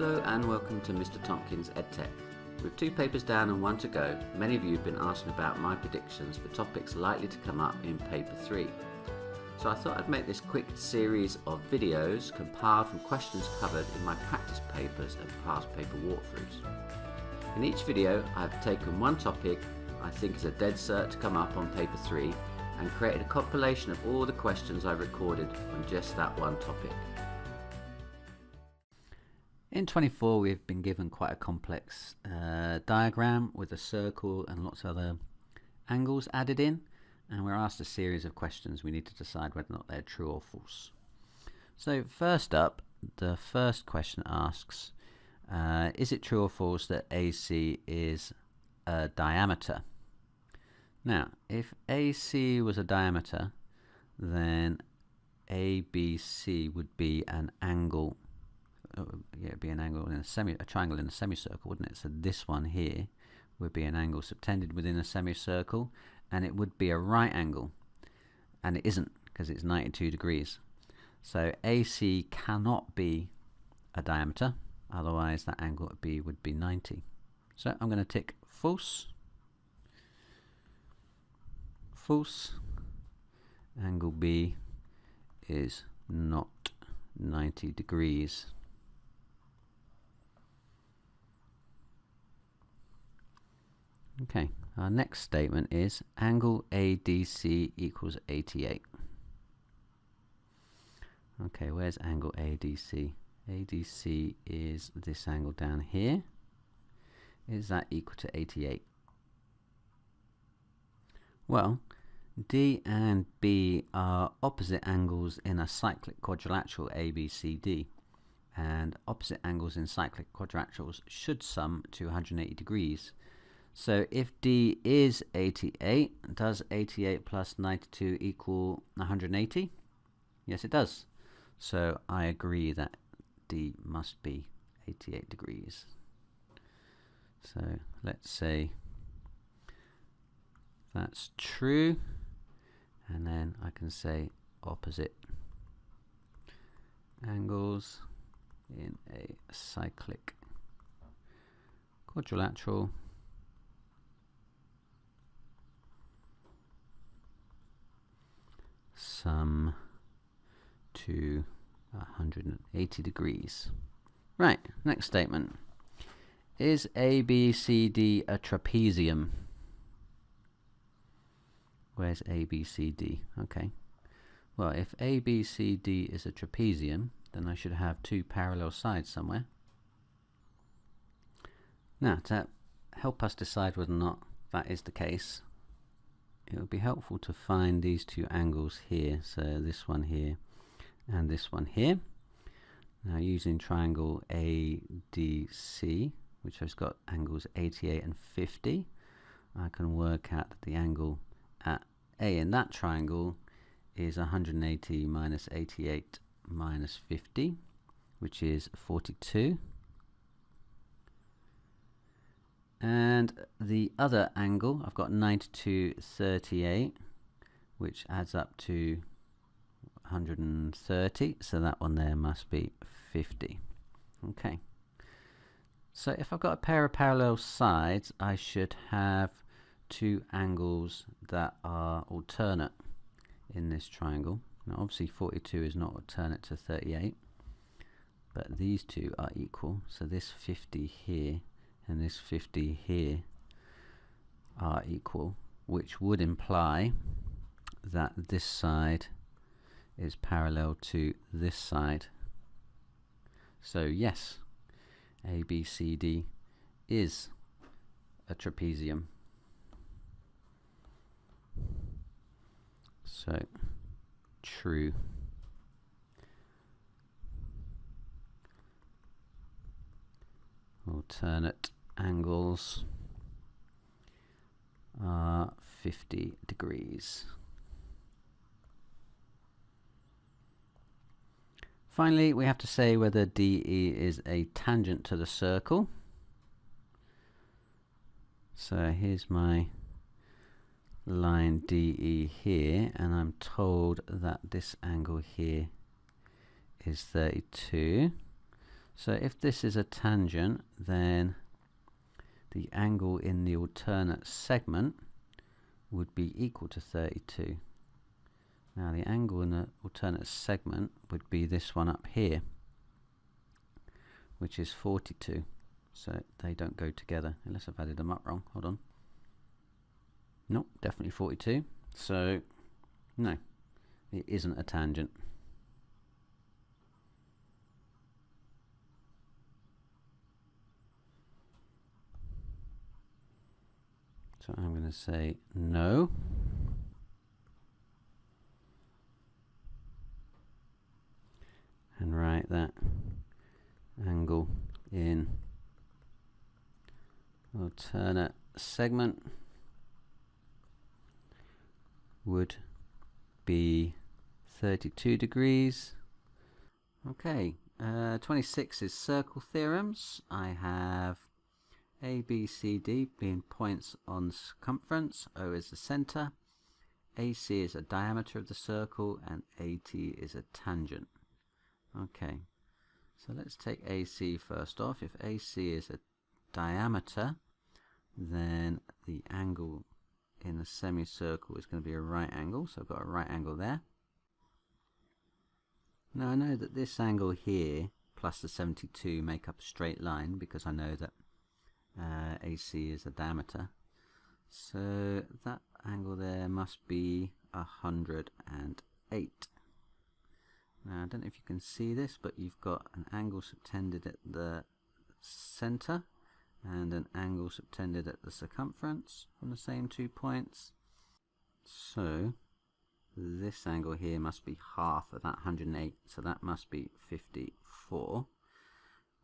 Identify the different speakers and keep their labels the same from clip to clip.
Speaker 1: Hello and welcome to Mr. Tompkins EdTech. With 2 papers down and 1 to go, many of you have been asking about my predictions for topics likely to come up in paper 3. So I thought I'd make this quick series of videos compiled from questions covered in my practice papers and past paper walkthroughs. In each video I've taken one topic I think is a dead cert to come up on paper 3 and created a compilation of all the questions I recorded on just that one topic. In 24 we've been given quite a complex diagram with a circle and lots of other angles added in, and we're asked a series of questions. We need to decide whether or not they're true or false. So first up, the first question asks, is it true or false that AC is a diameter? Now if AC was a diameter, then ABC would be an angle. It'd be an angle in a triangle in a semicircle, wouldn't it? So this one here would be an angle subtended within a semicircle, and it would be a right angle, and it isn't because it's 92 degrees. So AC cannot be a diameter, otherwise that angle would be 90. So I'm going to tick false. False. Angle B is not 90 degrees. Okay, our next statement is angle ADC equals 88. Okay, where's angle ADC? ADC is this angle down here. Is that equal to 88? Well, D and B are opposite angles in a cyclic quadrilateral ABCD, and opposite angles in cyclic quadrilaterals should sum to 180 degrees. So if D is 88, does 88 plus 92 equal 180? Yes, it does. So I agree that D must be 88 degrees. So let's say that's true, and then I can say opposite angles in a cyclic quadrilateral sum to 180 degrees. Right, next statement. Is ABCD a trapezium? Where's ABCD? Okay. Well, if ABCD is a trapezium, then I should have 2 parallel sides somewhere. Now, to help us decide whether or not that is the case, it would be helpful to find these 2 angles here, so this one here and this one here. Now using triangle ADC, which has got angles 88 and 50, I can work out that the angle at A in that triangle is 180 minus 88 minus 50, which is 42. And the other angle, I've got 92, 38, which adds up to 130, so that one there must be 50. Okay. So if I've got a pair of parallel sides, I should have 2 angles that are alternate in this triangle. Now obviously 42 is not alternate to 38, but these 2 are equal, so this 50 here and this 50 here are equal, which would imply that this side is parallel to this side. So yes, ABCD is a trapezium. So true. Alternate angles are 50 degrees. Finally, we have to say whether DE is a tangent to the circle. So here's my line DE here, and I'm told that this angle here is 32. So if this is a tangent, then the angle in the alternate segment would be equal to 32. Now the angle in the alternate segment would be this one up here, which is 42. So they don't go together, unless I've added them up wrong. Hold on. Nope, definitely 42. So no, it isn't a tangent. So I'm going to say no. And write that angle in alternate segment would be 32 degrees. Okay, 26 is circle theorems. I have A, B, C, D being points on circumference, O is the center, AC is a diameter of the circle, and AT is a tangent. Okay, so let's take AC first off. If AC is a diameter, then the angle in the semicircle is going to be a right angle, so I've got a right angle there. Now I know that this angle here plus the 72 make up a straight line because I know that AC is a diameter. So that angle there must be 108. Now I don't know if you can see this, but you've got an angle subtended at the center and an angle subtended at the circumference from the same 2 points. So this angle here must be half of that 108, so that must be 54,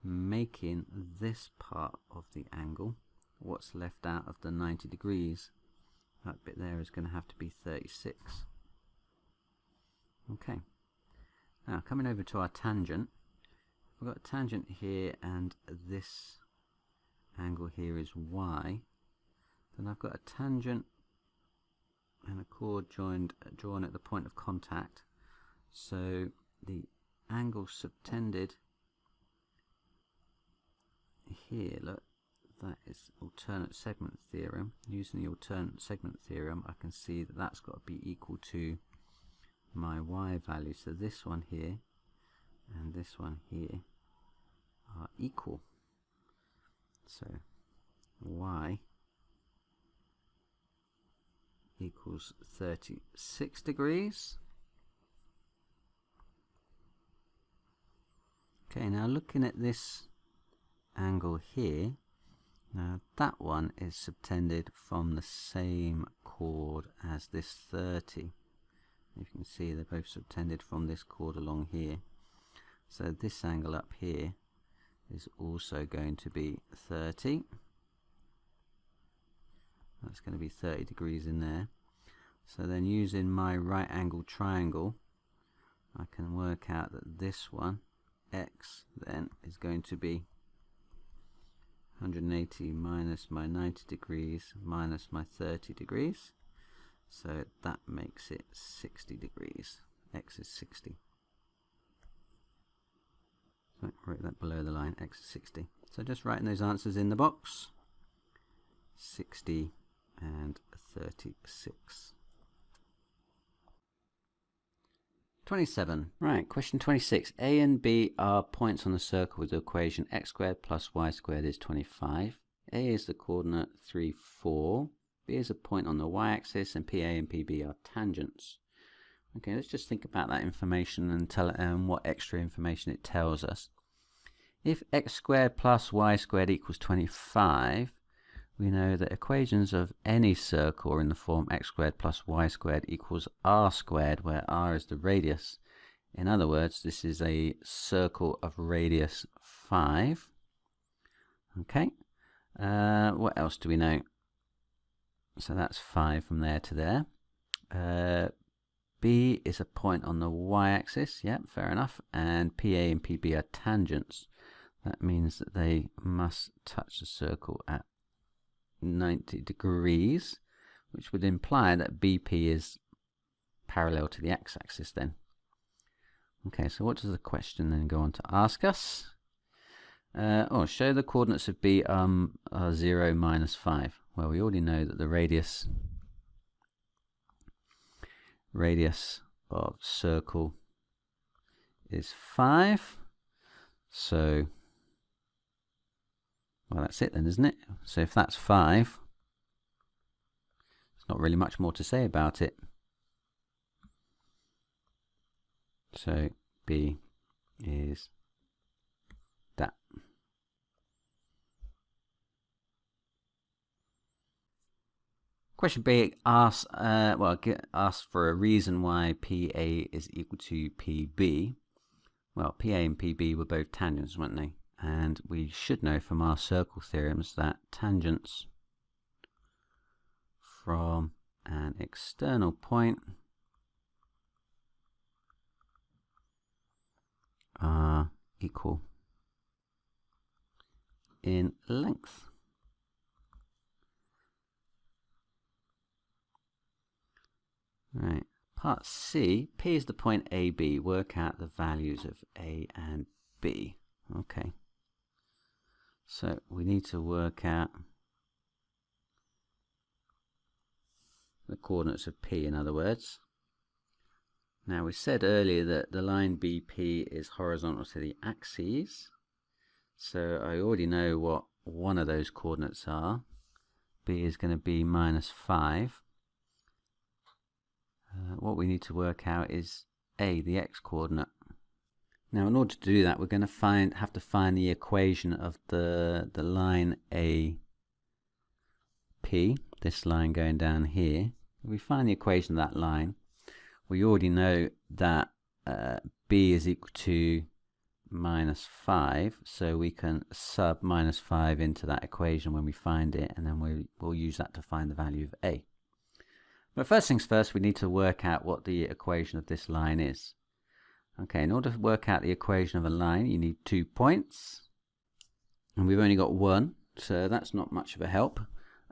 Speaker 1: making this part of the angle what's left out of the 90 degrees. That bit there is going to have to be 36. Okay, now coming over to our tangent, we've got a tangent here and this angle here is y, then I've got a tangent and a chord drawn at the point of contact. So the angle subtended here, look, that is alternate segment theorem. Using the alternate segment theorem, I can see that that's got to be equal to my y value. So this one here and this one here are equal. So y equals 36 degrees. Okay, now looking at this angle here, now that one is subtended from the same chord as this 30. You can see they're both subtended from this chord along here. So this angle up here is also going to be 30. That's going to be 30 degrees in there. So then using my right angle triangle, I can work out that this one, x, then is going to be 180 minus my 90 degrees minus my 30 degrees. So that makes it 60 degrees. X is 60. So write that below the line, x is 60. So just writing those answers in the box, 60 and 36. 27. Right, question 26. A and B are points on the circle with the equation x squared plus y squared is 25. A is the coordinate 3, 4. B is a point on the y-axis, and PA and PB are tangents. Okay, let's just think about that information and tell what extra information it tells us. If x squared plus y squared equals 25, we know that equations of any circle are in the form x squared plus y squared equals r squared, where r is the radius. In other words, this is a circle of radius 5. Okay, what else do we know? So that's 5 from there to there. B is a point on the y-axis, yep, fair enough, and PA and PB are tangents. That means that they must touch the circle at 90 degrees, which would imply that BP is parallel to the x-axis then. Okay, so what does the question then go on to ask us? Show the coordinates of B are 0, -5. Well, we already know that the radius of circle is 5. So, well, that's it then, isn't it? So if that's 5, there's not really much more to say about it. So B is that. Question B asks, for a reason why PA is equal to PB. Well, PA and PB were both tangents, weren't they? And we should know from our circle theorems that tangents from an external point are equal in length. Right, part C, P is the point AB. Work out the values of A and B. Okay, so we need to work out the coordinates of P, in other words. Now, we said earlier that the line BP is horizontal to the axes, so I already know what one of those coordinates are. B is going to be -5. What we need to work out is A, the x coordinate. Now, in order to do that, we're going to have to find the equation of the line AP, this line going down here. If we find the equation of that line, we already know that B is equal to -5, so we can sub -5 into that equation when we find it, and then we'll use that to find the value of A. But first things first, we need to work out what the equation of this line is. Okay, in order to work out the equation of a line, you need 2 points, and we've only got 1, so that's not much of a help.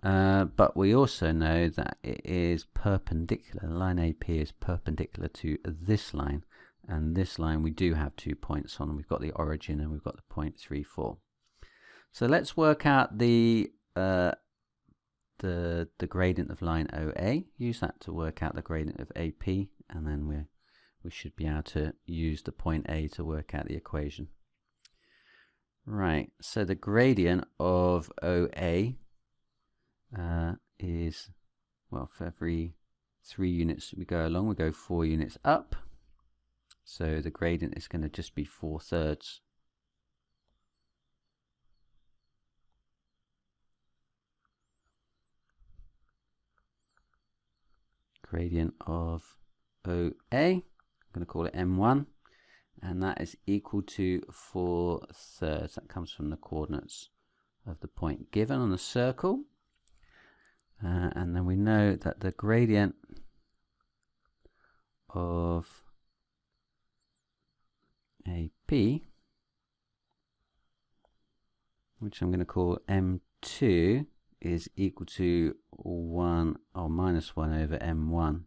Speaker 1: But we also know that it is perpendicular. The line AP is perpendicular to this line, and this line we do have 2 points on. We've got the origin and we've got the point 3, 4. So let's work out the gradient of line OA. Use that to work out the gradient of AP, and then we should be able to use the point A to work out the equation. Right, so the gradient of OA is, well, for every 3 units we go along, we go 4 units up. So the gradient is going to just be 4/3. Gradient of OA, I'm going to call it M1, and that is equal to 4/3. That comes from the coordinates of the point given on the circle. And then we know that the gradient of AP, which I'm going to call M2, is equal to -1 over M1.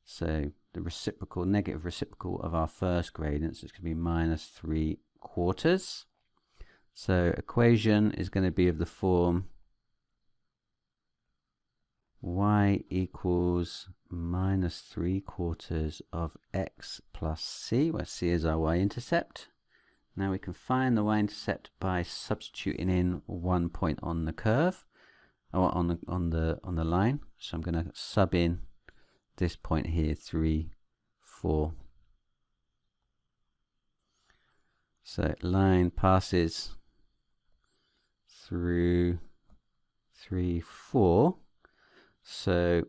Speaker 1: So the reciprocal, negative reciprocal of our first gradient, so it's going to be -3/4. So equation is going to be of the form y equals -3/4 of x plus c, where c is our y-intercept. Now we can find the y-intercept by substituting in 1 point on the curve, or on the line. So I'm going to sub in this point here, 3, 4. So line passes through 3, 4. So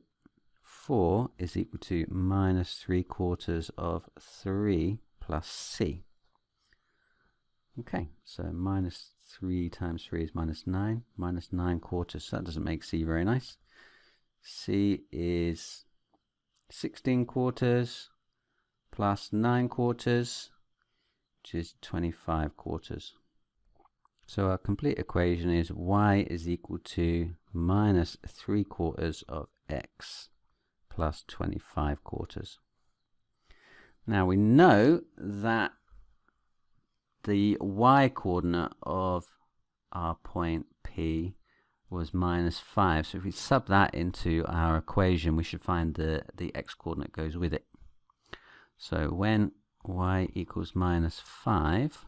Speaker 1: 4 is equal to -3/4 of 3 plus c. Okay, so -3 times 3 is -9, -9/4, so that doesn't make c very nice. C is 16/4 plus 9/4, which is 25/4. So our complete equation is y is equal to -3/4 of x plus 25/4. Now we know that the y coordinate of our point P was -5. So if we sub that into our equation, we should find the x coordinate goes with it. So when y equals -5,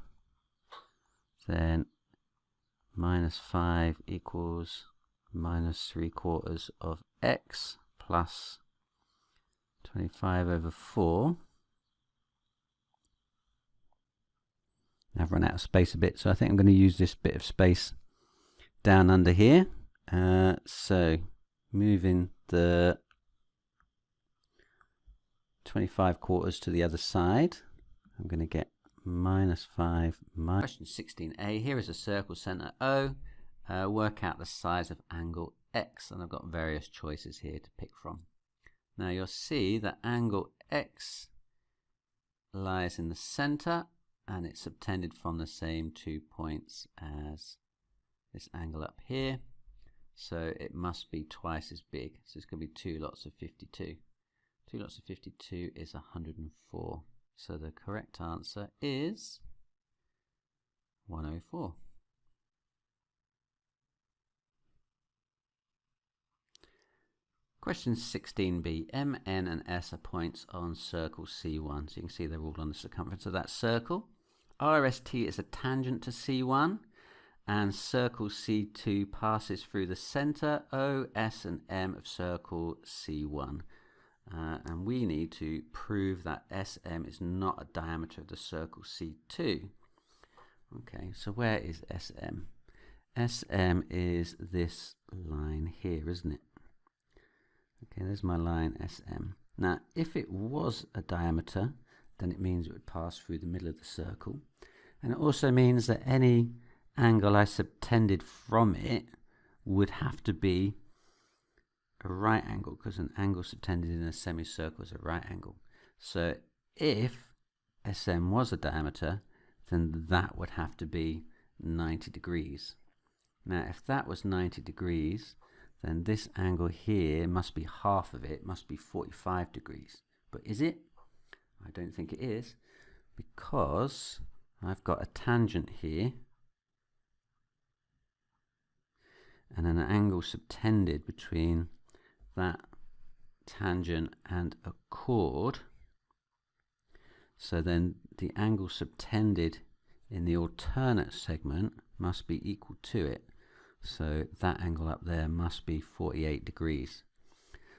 Speaker 1: then -5 equals -3/4 of x plus 25/4. I've run out of space a bit, so I think I'm going to use this bit of space down under here. So moving the 25/4 to the other side, I'm going to get -5 minus. Question 16a. Here is a circle centre O. Work out the size of angle X, and I've got various choices here to pick from. Now you'll see that angle X lies in the centre, and it's subtended from the same 2 points as this angle up here, so it must be twice as big. So it's going to be 2 lots of 52. 2 lots of 52 is 104. So the correct answer is 104. Question 16b. M, N and S are points on circle C1. So you can see they're all on the circumference of that circle. RST is a tangent to C1, and circle C2 passes through the centre O, S and M of circle C1. And we need to prove that SM is not a diameter of the circle C2. Okay, so where is SM? SM is this line here, isn't it? Okay, there's my line SM. Now, if it was a diameter, then it means it would pass through the middle of the circle. And it also means that any angle I subtended from it would have to be a right angle, because an angle subtended in a semicircle is a right angle. So if SM was a diameter, then that would have to be 90 degrees. Now, if that was 90 degrees, then this angle here must be half of it, must be 45 degrees. But is it? I don't think it is, because I've got a tangent here and an angle subtended between that tangent and a chord. So then the angle subtended in the alternate segment must be equal to it. So that angle up there must be 48 degrees.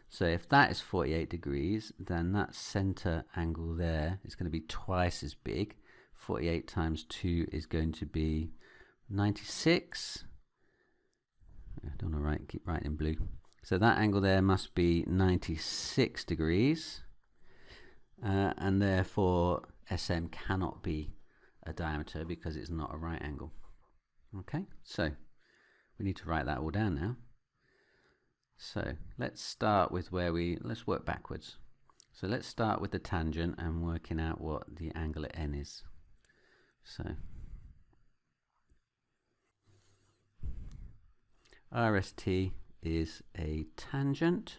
Speaker 1: So if that is 48 degrees, then that center angle there is going to be twice as big. 48 times 2 is going to be 96. I don't want to keep writing in blue. So that angle there must be 96 degrees. And therefore SM cannot be a diameter because it's not a right angle. Okay, so we need to write that all down now. So let's start with let's work backwards. So let's start with the tangent and working out what the angle at N is. So RST is a tangent,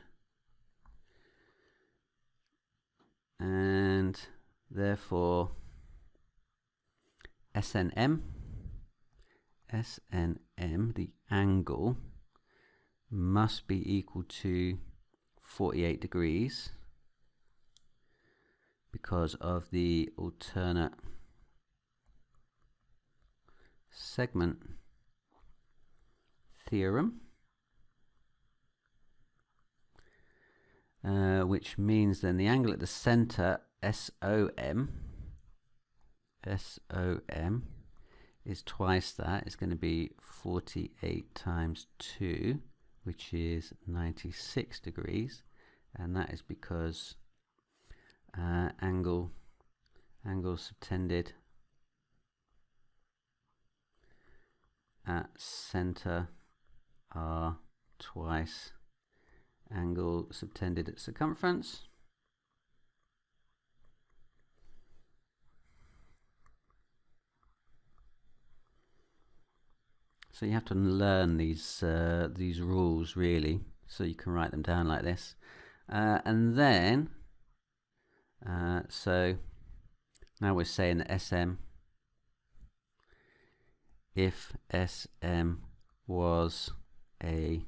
Speaker 1: and therefore SNM, the angle, must be equal to 48 degrees because of the alternate segment theorem, which means then the angle at the center, SOM, is twice that. It's going to be 48 times 2, which is 96 degrees, and that is because angle subtended at center are twice angle subtended at circumference. So you have to learn these rules really, so you can write them down like this, and then so now we're saying that SM if SM was a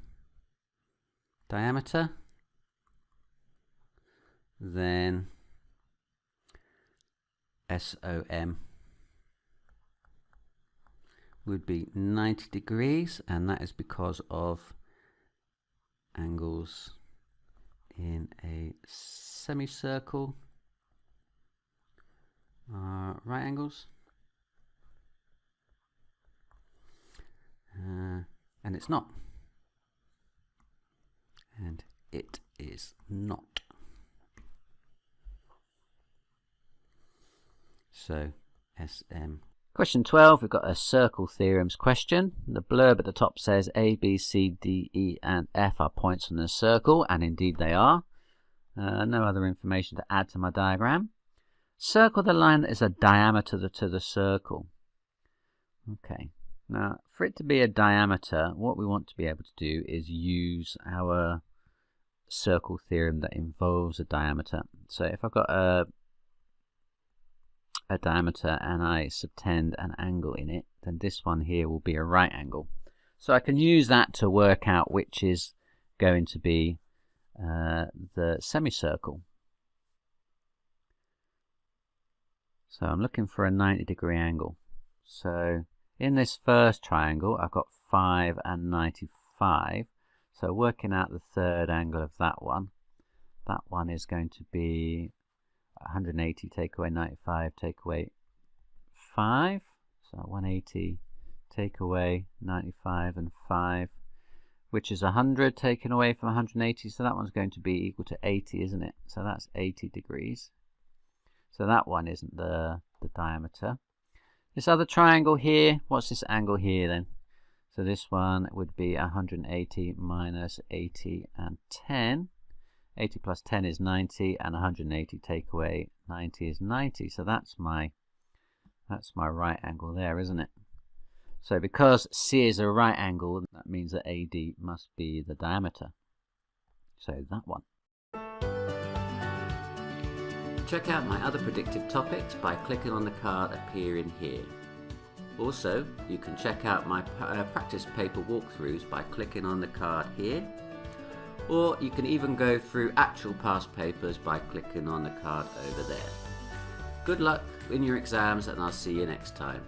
Speaker 1: diameter, then SOM would be 90 degrees, and that is because of angles in a semicircle are right angles, and it's not, and it is not. So SM. Question 12, we've got a circle theorems question. The blurb at the top says A, B, C, D, E and F are points on the circle, and indeed they are. No other information to add to my diagram. Circle the line that is a diameter to the circle. Okay, now for it to be a diameter, what we want to be able to do is use our circle theorem that involves a diameter. So if I've got a diameter and I subtend an angle in it, then this one here will be a right angle. So I can use that to work out which is going to be the semicircle. So I'm looking for a 90-degree angle. So in this first triangle, I've got 5 and 95. So working out the third angle of that one is going to be 180 take away 95 take away 5. So 180 take away 95 and 5, which is 100 taken away from 180. So that one's going to be equal to 80, isn't it? So that's 80 degrees. So that one isn't the diameter. This other triangle here, what's this angle here then? So this one would be 180 minus 80 and 10. 80 plus 10 is 90, and 180 take away 90 is 90. So that's my right angle there, isn't it? So because C is a right angle, that means that AD must be the diameter. So that one. Check out my other predictive topics by clicking on the card appearing here. Also, you can check out my practice paper walkthroughs by clicking on the card here, or you can even go through actual past papers by clicking on the card over there. Good luck in your exams, and I'll see you next time.